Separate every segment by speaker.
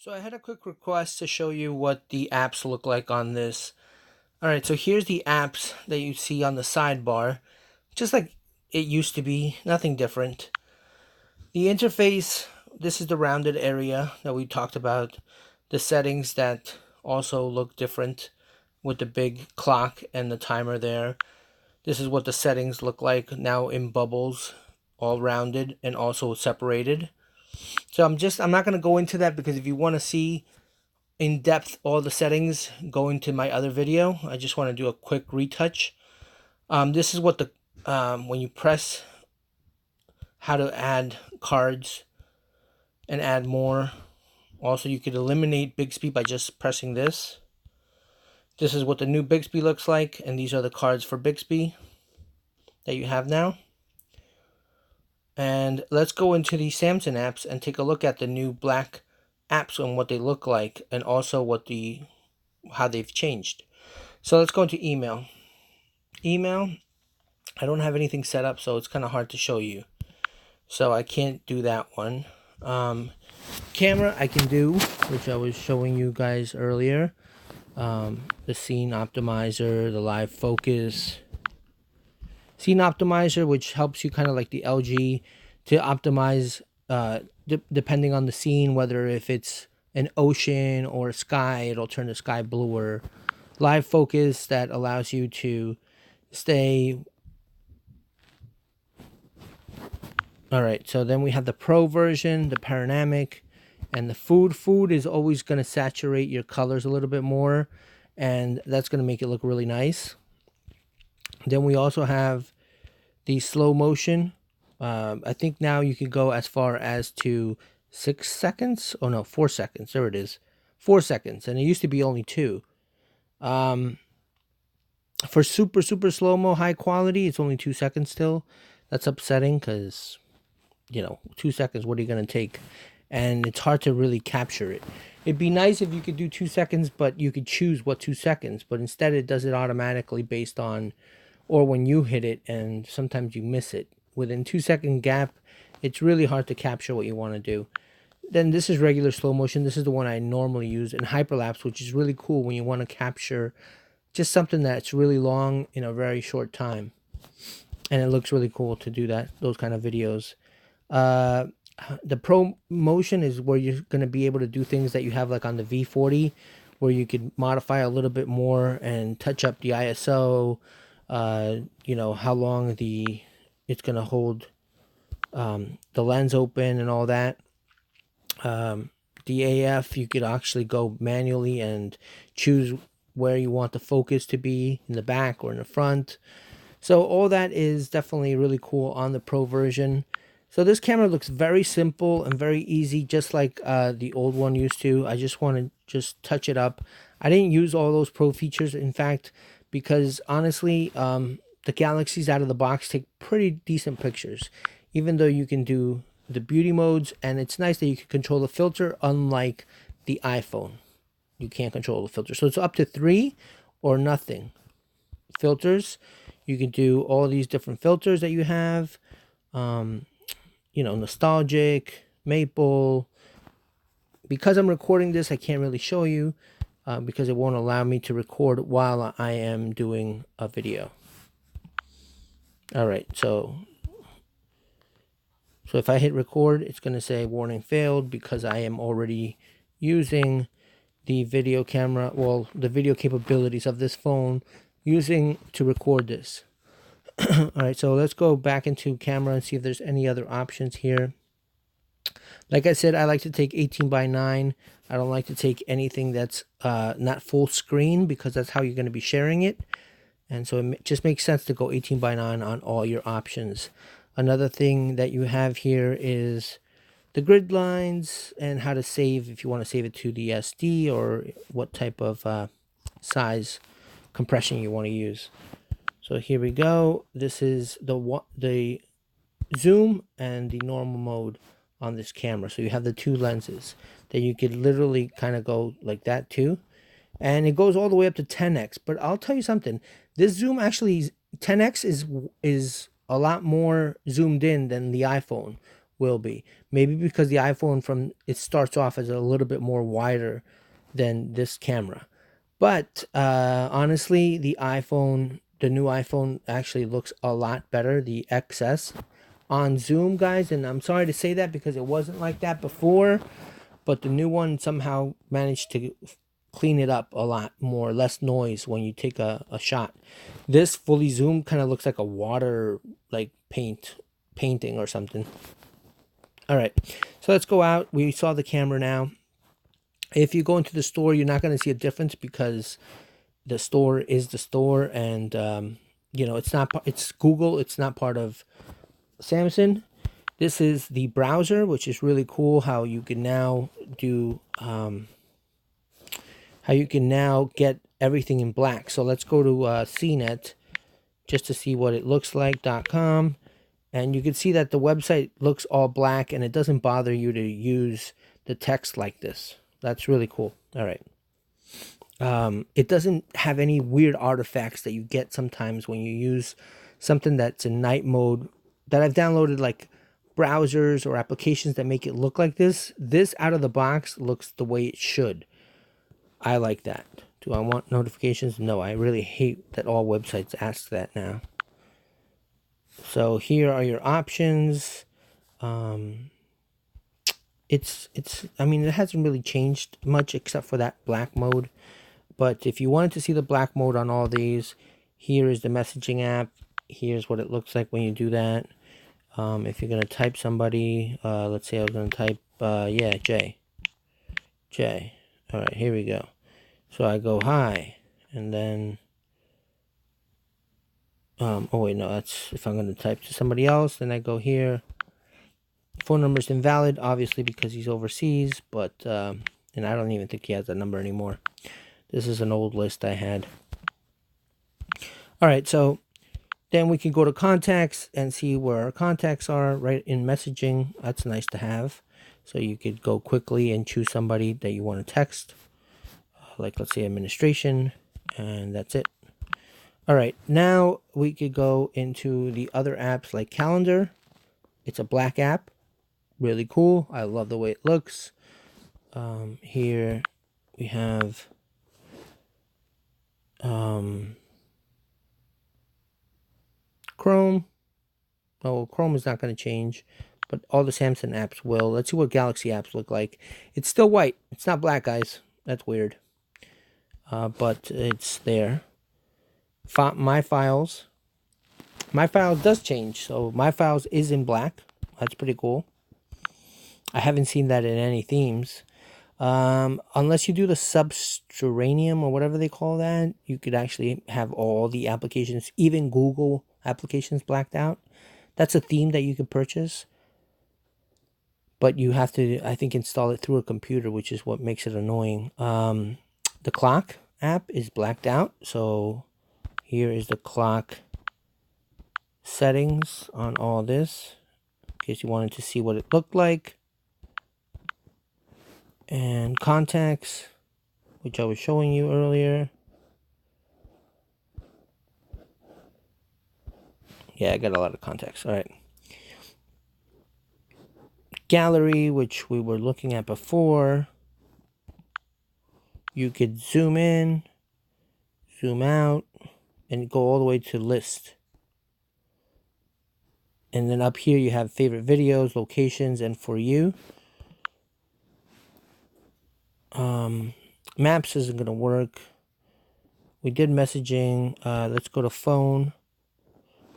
Speaker 1: So I had a quick request to show you what the apps look like on this. Alright, so here's the apps that you see on the sidebar. Just like it used to be, nothing different. The interface, this is the rounded area that we talked about. The settings that also look different with the big clock and the timer there. This is what the settings look like now in bubbles, all rounded and also separated. So I'm not going to go into that because if you want to see in depth all the settings, go into my other video. I just want to do a quick retouch. This is what the when you press how to add cards and add more. Also, you could eliminate Bixby by just pressing this. This is what the new Bixby looks like, and these are the cards for Bixby that you have now. And let's go into the Samsung apps and take a look at the new black apps and what they look like, and also how they've changed. So let's go into email. Email, I don't have anything set up, so it's kind of hard to show you. So I can't do that one. Camera I can do, which I was showing you guys earlier. The scene optimizer, the live focus. Scene optimizer, which helps you kind of like the LG to optimize depending on the scene, whether if it's an ocean or a sky, it'll turn the sky bluer. Live focus that allows you to stay. Alright, so then we have the Pro version, the panoramic, and the food. Food is always going to saturate your colors a little bit more, and that's going to make it look really nice. Then we also have the slow motion. I think now you could go as far as to 6 seconds. Oh no, 4 seconds. There it is. 4 seconds, and it used to be only 2. For super slow-mo, high quality, it's only 2 seconds still. That's upsetting because, 2 seconds, what are you going to take? And it's hard to really capture it. It'd be nice if you could do 2 seconds, but you could choose what 2 seconds. But instead, it does it automatically based on, or when you hit it, and sometimes you miss it. Within 2 second gap, it's really hard to capture what you want to do. Then this is regular slow motion. This is the one I normally use, and hyperlapse, which is really cool when you want to capture just something that's really long in a very short time. And it looks really cool to do those kind of videos. The Pro Motion is where you're going to be able to do things that you have like on the V40, where you could modify a little bit more and touch up the ISO, how long it's going to hold the lens open and all that. The AF, you could actually go manually and choose where you want the focus to be, in the back or in the front. So all that is definitely really cool on the Pro version. So this camera looks very simple and very easy, just like the old one used to. I just want to just touch it up. I didn't use all those Pro features, in fact, because honestly, the Galaxies out of the box take pretty decent pictures, even though you can do the beauty modes, and it's nice that you can control the filter, unlike the iPhone. You can't control the filter. So it's up to 3 or nothing filters. You can do all these different filters that you have. Nostalgic, maple. Because I'm recording this, I can't really show you because it won't allow me to record while I am doing a video. All right, so if I hit record, it's going to say warning failed because I am already using the video camera, well, the video capabilities of this phone to record this. All right, so let's go back into camera and see if there's any other options here. Like I said, I like to take 18:9. I don't like to take anything that's not full screen because that's how you're going to be sharing it. And so it just makes sense to go 18:9 on all your options. Another thing that you have here is the grid lines and how to save, if you want to save it to the SD or what type of size compression you want to use. So here we go. This is the zoom and the normal mode on this camera. So you have the 2 lenses that you could literally kind of go like that too. And it goes all the way up to 10x. But I'll tell you something. This zoom actually, 10x is a lot more zoomed in than the iPhone, will be. Maybe because the iPhone it starts off as a little bit more wider than this camera. But honestly, the new iPhone actually looks a lot better, the XS on zoom, guys. And I'm sorry to say that because it wasn't like that before, but the new one somehow managed to clean it up a lot more, less noise when you take a shot. This fully zoom kind of looks like a water like painting or something. All right, so let's go out. We saw the camera now. If you go into the store, you're not going to see a difference because the store is the store, and you know, it's Google, it's not part of Samsung. This is the browser, which is really cool, how you can now do how you can now get everything in black. So let's go to CNET just to see what it looks like, .com. And you can see that the website looks all black and it doesn't bother you to use the text like this. That's really cool. All right. It doesn't have any weird artifacts that you get sometimes when you use something that's in night mode that I've downloaded, like browsers or applications that make it look like this. This out of the box looks the way it should. I like that. Do I want notifications? No, I really hate that all websites ask that now. So here are your options. I mean, it hasn't really changed much except for that black mode. But if you wanted to see the black mode on all these, here is the messaging app. Here's what it looks like when you do that. If you're going to type somebody, let's say I was going to type, yeah, J. All right, here we go. So I go hi, and then, oh wait, no, that's if I'm going to type to somebody else, then I go here. Phone number is invalid, obviously, because he's overseas, but, and I don't even think he has that number anymore. This is an old list I had. All right, so then we can go to contacts and see where our contacts are right in messaging. That's nice to have. So you could go quickly and choose somebody that you want to text, like let's say administration, and that's it. All right, now we could go into the other apps like calendar. It's a black app, really cool. I love the way it looks. Here we have Chrome. Oh, Chrome is not going to change, but all the Samsung apps will. Let's see what Galaxy apps look like. It's still white. It's not black, guys. That's weird. But it's there. My Files. My Files does change. So My Files is in black. That's pretty cool. I haven't seen that in any themes. Unless you do the subterranean or whatever they call that, you could actually have all the applications, even Google applications, blacked out. That's a theme that you could purchase. But you have to, I think, install it through a computer, which is what makes it annoying. The clock app is blacked out. So here is the clock settings on all this, in case you wanted to see what it looked like. And contacts, which I was showing you earlier. Yeah, I got a lot of contacts. All right. Gallery, which we were looking at before. You could zoom in, zoom out, and go all the way to list. And then up here you have favorite videos, locations, and for you. Maps isn't going to work. We did messaging. Let's go to phone.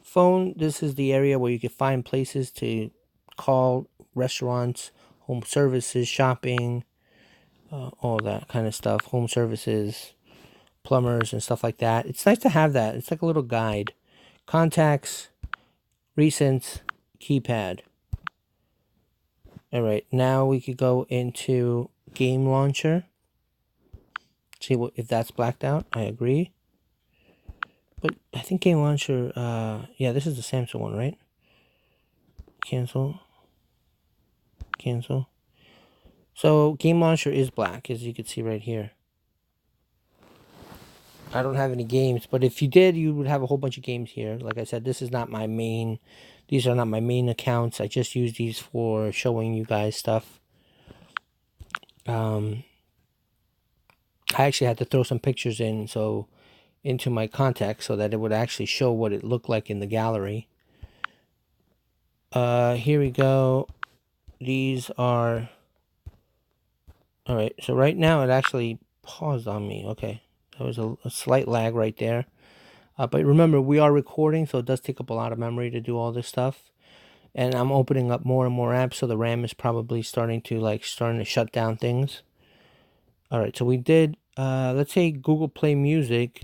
Speaker 1: Phone, this is the area where you can find places to call, restaurants, home services, shopping, all that kind of stuff. Home services, plumbers, and stuff like that. It's nice to have that. It's like a little guide. Contacts, recents, keypad. All right, now we could go into game launcher. See if that's blacked out. I agree. But I think game launcher, yeah, this is the Samsung one, right? Cancel. So game launcher is black, as you can see right here. I don't have any games, but if you did, you would have a whole bunch of games here. Like I said, this is not my main These are not my main accounts. I just use these for showing you guys stuff. I actually had to throw some pictures into my contacts so that it would actually show what it looked like in the gallery. Here we go. These are... Alright, so right now it actually paused on me. Okay, there was a slight lag right there. But remember, we are recording, so it does take up a lot of memory to do all this stuff. And I'm opening up more and more apps, so the RAM is probably starting to shut down things. Alright, so we did, let's say Google Play Music,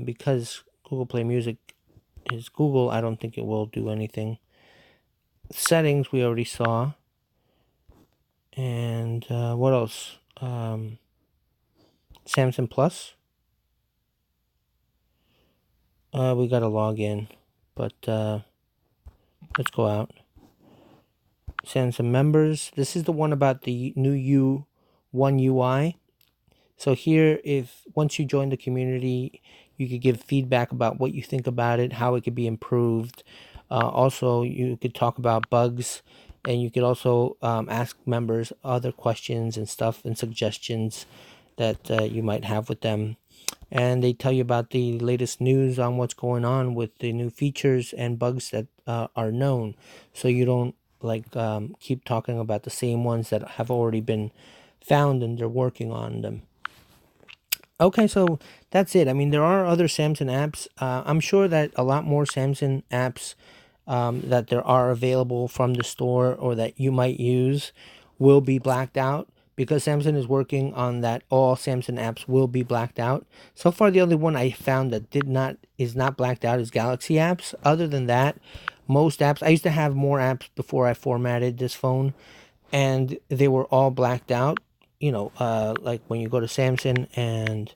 Speaker 1: because Google Play Music is Google, I don't think it will do anything. Settings we already saw. And what else? Samsung Plus. We gotta log in, but let's go out. Samsung members. This is the one about the new OneUI. So here, once you join the community, you could give feedback about what you think about it, how it could be improved. Also, you could talk about bugs, and you could also ask members other questions and stuff and suggestions that you might have with them. And they tell you about the latest news on what's going on with the new features and bugs that are known, so you don't keep talking about the same ones that have already been found and they're working on them. Okay, so that's it. I mean, there are other Samsung apps. I'm sure that a lot more Samsung apps that there are available from the store or that you might use will be blacked out, because Samsung is working on that. All Samsung apps will be blacked out. So far, the only one I found that is not blacked out is Galaxy apps. Other than that, most apps, I used to have more apps before I formatted this phone, and they were all blacked out. You know, like when you go to Samsung and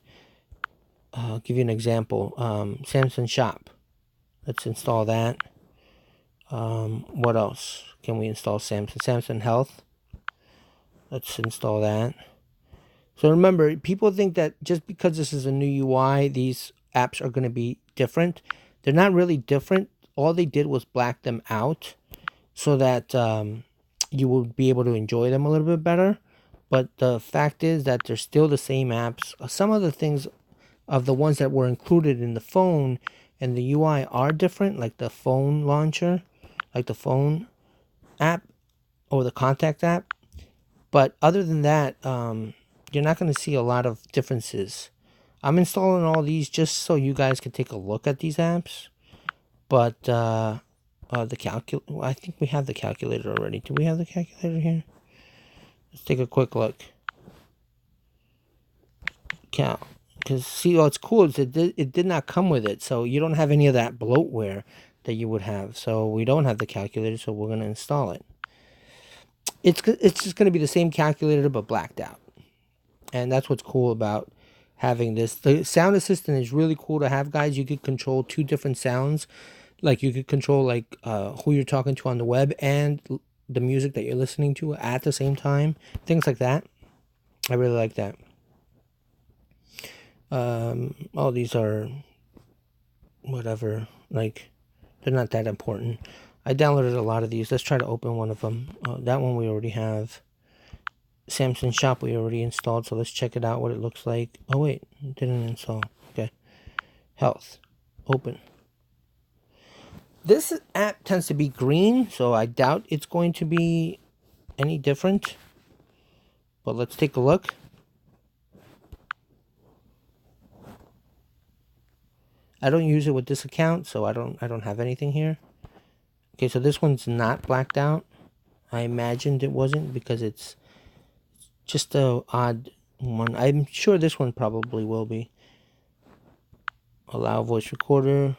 Speaker 1: I'll give you an example. Samsung Shop. Let's install that. What else can we install? Samsung Health. Let's install that. So remember, people think that just because this is a new UI, these apps are going to be different. They're not really different. All they did was black them out so that you will be able to enjoy them a little bit better. But the fact is that they're still the same apps. Some of the things of the ones that were included in the phone and the UI are different, like the phone launcher, like the phone app or the contact app. But other than that, you're not going to see a lot of differences. I'm installing all these just so you guys can take a look at these apps. But I think we have the calculator already. Do we have the calculator here? Let's take a quick look. Because see, what's cool is it did not come with it, so you don't have any of that bloatware that you would have. So we don't have the calculator, so we're going to install it. It's just going to be the same calculator but blacked out, and that's what's cool about having this. The sound assistant is really cool to have, guys. You could control 2 different sounds. Like you could control who you're talking to on the web and the music that you're listening to at the same time. Things like that. I really like that. All these are whatever, like they're not that important. I downloaded a lot of these. Let's try to open one of them. That one we already have. Samsung Shop we already installed, so let's check it out, what it looks like. Oh wait, it didn't install. Okay. Health. Open. This app tends to be green, so I doubt it's going to be any different. But let's take a look. I don't use it with this account, so I don't have anything here. Okay, so this one's not blacked out. I imagined it wasn't because it's just a odd one. I'm sure this one probably will be. Allow voice recorder.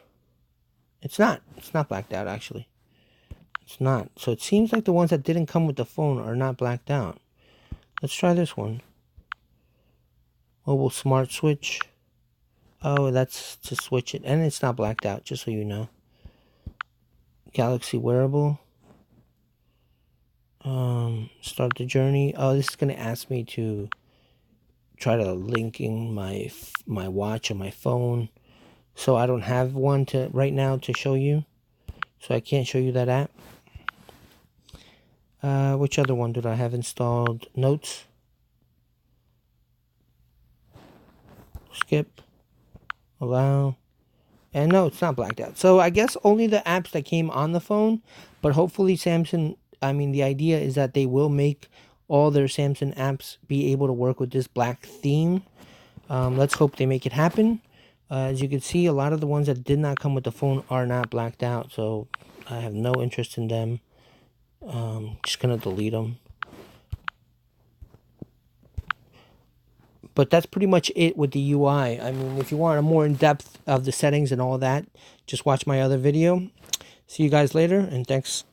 Speaker 1: It's not blacked out, actually. It's not. So it seems like the ones that didn't come with the phone are not blacked out. Let's try this one. Mobile smart switch. Oh, that's to switch it. And it's not blacked out, just so you know. Galaxy Wearable. Start the journey. Oh, this is going to ask me to try to linking my watch or my phone. So I don't have one right now to show you. so I can't show you that app. Which other one did I have installed? Notes. Skip. Allow. And no, it's not blacked out. So I guess only the apps that came on the phone, but hopefully Samsung, I mean, the idea is that they will make all their Samsung apps be able to work with this black theme. Let's hope they make it happen. As you can see, a lot of the ones that did not come with the phone are not blacked out, so I have no interest in them. Just gonna delete them. But that's pretty much it with the UI. I mean, if you want a more in-depth of the settings and all that, just watch my other video. See you guys later, and thanks